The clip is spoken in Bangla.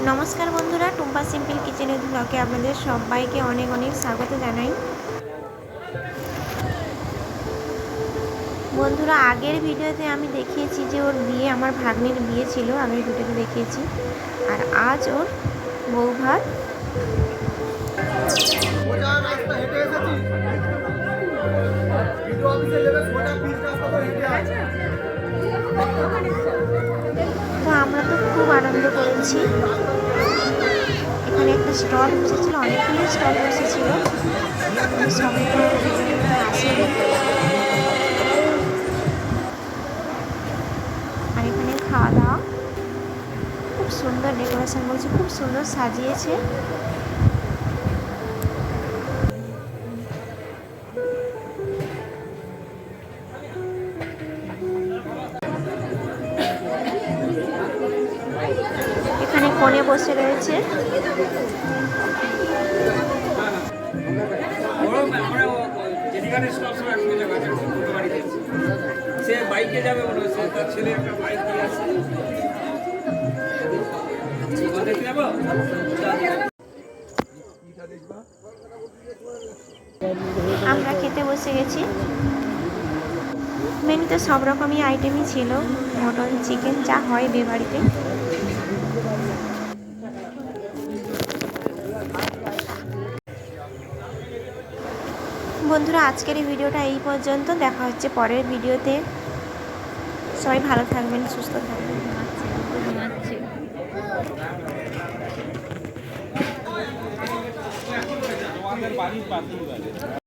নমস্কার বন্ধুরা, টুম্পা সিম্পল কিচেনের ব্লগে আপনাদের সবাইকে অনেক অনেক স্বাগত জানাই। বন্ধুরা, আগের ভিডিওতে আমি দেখিয়েছি যে ওর বিয়ে, আমার ভাগ্নের বিয়ে ছিল, আগের ভিডিওতে দেখিয়েছি। আর আজ ওর বউ ভাত। তো আমরা তো খুব আনন্দ করেছি। এখানে একটা স্টল বসেছিল, অনেকগুলো স্টল বসেছিল, সবাই আসেনি। আর এখানে খাওয়া দাওয়া খুব সুন্দর ডেকোরেশন করেছে, খুব সুন্দর সাজিয়েছে। এখানে কোণে বসে রয়েছে। সে বাইকে যাবে মনে হচ্ছে, তার ছেলে একটা বাইক দিয়ে আসছে। দেখতে যাবো? আমরা খেতে বসে গেছি। মেনুতে সব রকমই আইটেমই ছিল, মটন, চিকেন, যা হয় বিয়ে বাড়িতে। বন্ধুরা, আজকের এই ভিডিওটা এই পর্যন্ত। দেখা হচ্ছে পরের ভিডিওতে। সবাই ভালো থাকবেন, সুস্থ থাকবেন। আমাদের বাড়ির পাশেই বাড়ি।